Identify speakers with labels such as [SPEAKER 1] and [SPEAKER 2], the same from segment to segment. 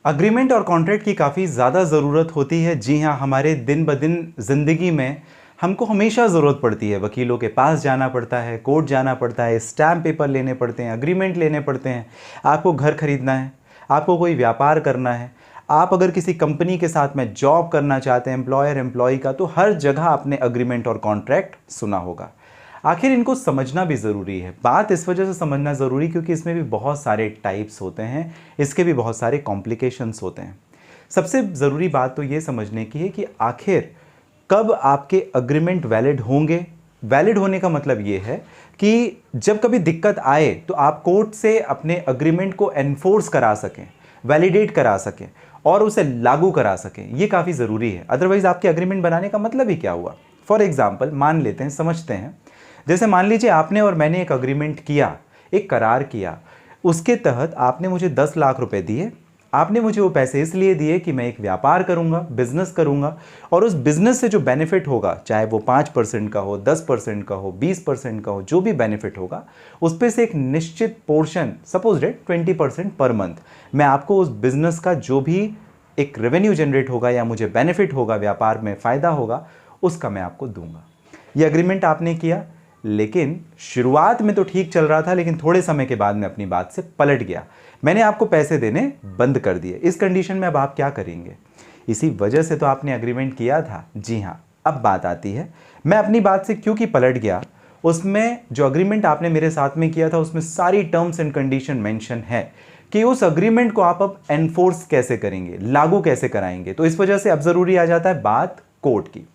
[SPEAKER 1] Agreement और contract की काफ़ी ज़्यादा ज़रूरत होती है। जी हाँ, हमारे दिन ब दिन ज़िंदगी में हमको हमेशा ज़रूरत पड़ती है। वकीलों के पास जाना पड़ता है, कोर्ट जाना पड़ता है, स्टैम्प पेपर लेने पड़ते हैं, अग्रीमेंट लेने पड़ते हैं। आपको घर खरीदना है, आपको कोई व्यापार करना है, आप अगर किसी कंपनी के साथ में जॉब करना चाहते हैं, एम्प्लॉयर एम्प्लॉय का, तो हर जगह आपने अग्रीमेंट और कॉन्ट्रैक्ट सुना होगा। आखिर इनको समझना भी ज़रूरी है। बात इस वजह से समझना ज़रूरी क्योंकि इसमें भी बहुत सारे टाइप्स होते हैं, इसके भी बहुत सारे कॉम्प्लिकेशंस होते हैं। सबसे ज़रूरी बात तो ये समझने की है कि आखिर कब आपके अग्रीमेंट वैलिड होंगे। वैलिड होने का मतलब ये है कि जब कभी दिक्कत आए तो आप कोर्ट से अपने अग्रीमेंट को एनफोर्स करा सकें, वैलिडेट करा सकें और उसे लागू करा सकें। ये काफ़ी ज़रूरी है। अदरवाइज़ आपके अग्रीमेंट बनाने का मतलब ही क्या हुआ। फॉर एग्जाम्पल मान लेते हैं, समझते हैं। जैसे मान लीजिए आपने और मैंने एक अग्रीमेंट किया, एक करार किया। उसके तहत आपने मुझे 10 लाख रुपए दिए। आपने मुझे वो पैसे इसलिए दिए कि मैं एक व्यापार करूंगा, बिजनेस करूंगा, और उस बिजनेस से जो बेनिफिट होगा, चाहे वो 5% का हो, 10% का हो, 20% का हो, जो भी बेनिफिट होगा, उस पे से एक निश्चित portion, suppose date 20% per month, मैं आपको उस बिजनेस का जो भी एक रेवेन्यू जनरेट होगा या मुझे बेनिफिट होगा, व्यापार में फायदा होगा, उसका मैं आपको दूंगा। ये अग्रीमेंट आपने किया। लेकिन शुरुआत में तो ठीक चल रहा था, लेकिन थोड़े समय के बाद मैं अपनी बात से पलट गया। मैंने आपको पैसे देने बंद कर दिए। इस कंडीशन में अब आप क्या करेंगे? इसी वजह से तो आपने अग्रीमेंट किया था। जी हाँ, अब बात आती है मैं अपनी बात से क्योंकि पलट गया। उसमें जो अग्रीमेंट आपने मेरे साथ में किया था, उसमें सारी टर्म्स एंड कंडीशन मेंशन है कि उस अग्रीमेंट को आप अब एनफोर्स कैसे करेंगे, लागू कैसे कराएंगे। तो इस वजह से अब जरूरी आ जाता है बात कोर्ट की।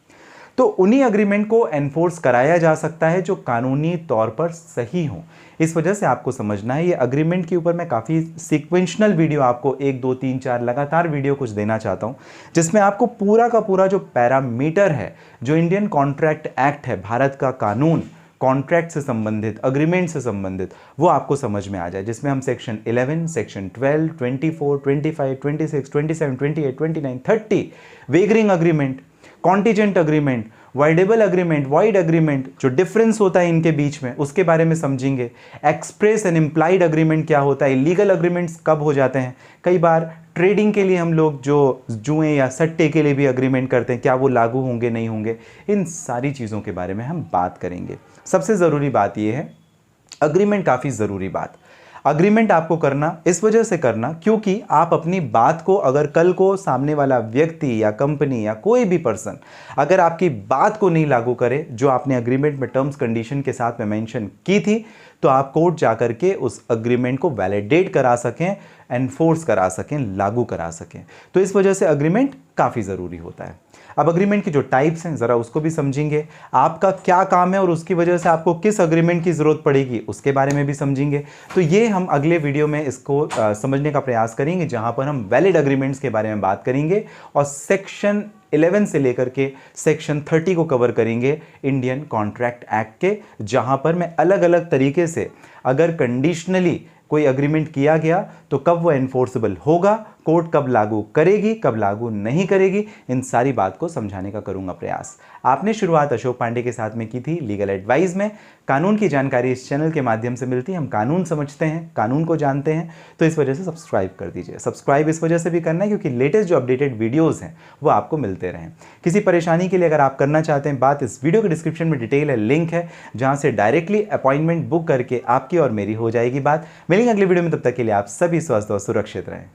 [SPEAKER 1] तो उन्हीं अग्रीमेंट को एनफोर्स कराया जा सकता है जो कानूनी तौर पर सही हो। इस वजह से आपको समझना है, ये अग्रीमेंट के ऊपर मैं काफ़ी सीक्वेंशनल वीडियो, आपको 1 2 3 4 लगातार वीडियो कुछ देना चाहता हूँ, जिसमें आपको पूरा का पूरा जो पैरामीटर है, जो इंडियन कॉन्ट्रैक्ट एक्ट है, भारत का कानून, कॉन्ट्रैक्ट से संबंधित, अग्रीमेंट से संबंधित, वो आपको समझ में आ जाए। जिसमें हम section 11, section 12, 24, 25, 26, 27, 28, 29, 30, wagering agreement, contingent agreement, voidable agreement, void agreement, जो डिफरेंस होता है इनके बीच में, उसके बारे में समझेंगे। एक्सप्रेस एंड इम्प्लाइड अग्रीमेंट क्या होता है, लीगल अग्रीमेंट्स कब हो जाते हैं, कई बार ट्रेडिंग के लिए हम लोग जो जुए या सट्टे के लिए भी अग्रीमेंट करते हैं, क्या वो लागू होंगे नहीं होंगे, इन सारी चीज़ों के बारे में हम बात करेंगे। सबसे ज़रूरी बात यह है, अग्रीमेंट काफ़ी ज़रूरी बात। अग्रीमेंट आपको करना इस वजह से करना क्योंकि आप अपनी बात को, अगर कल को सामने वाला व्यक्ति या कंपनी या कोई भी पर्सन अगर आपकी बात को नहीं लागू करे, जो आपने अग्रीमेंट में टर्म्स कंडीशन के साथ में मेंशन की थी, तो आप कोर्ट जाकर के उस अग्रीमेंट को वैलिडेट करा सकें, एनफोर्स करा सकें, लागू करा सकें। तो इस वजह से अग्रीमेंट काफ़ी ज़रूरी होता है। अब अग्रीमेंट की जो टाइप्स हैं, ज़रा उसको भी समझेंगे। आपका क्या काम है और उसकी वजह से आपको किस अग्रीमेंट की ज़रूरत पड़ेगी, उसके बारे में भी समझेंगे। तो ये हम अगले वीडियो में इसको समझने का प्रयास करेंगे, जहां पर हम वैलिड अग्रीमेंट्स के बारे में बात करेंगे और सेक्शन 11 से लेकर के सेक्शन 30 को कवर करेंगे इंडियन कॉन्ट्रैक्ट एक्ट के, जहां पर मैं अलग अलग तरीके से, अगर कंडीशनली कोई अग्रीमेंट किया गया तो कब वो एनफोर्सेबल होगा, कोर्ट कब लागू करेगी, कब लागू नहीं करेगी, इन सारी बात को समझाने का करूंगा प्रयास। आपने शुरुआत अशोक पांडे के साथ में की थी लीगल एडवाइस में। कानून की जानकारी इस चैनल के माध्यम से मिलती है। हम कानून समझते हैं, कानून को जानते हैं, तो इस वजह से सब्सक्राइब कर दीजिए। सब्सक्राइब इस वजह से भी करना है क्योंकि लेटेस्ट जो अपडेटेड वीडियोज़ हैं वो आपको मिलते रहें। किसी परेशानी के लिए अगर आप करना चाहते हैं बात, इस वीडियो के डिस्क्रिप्शन में डिटेल है, लिंक है, जहाँ से डायरेक्टली अपॉइंटमेंट बुक करके आपकी और मेरी हो जाएगी बात। मिलेंगे अगली वीडियो में, तब तक के लिए आप सभी स्वस्थ और सुरक्षित रहें।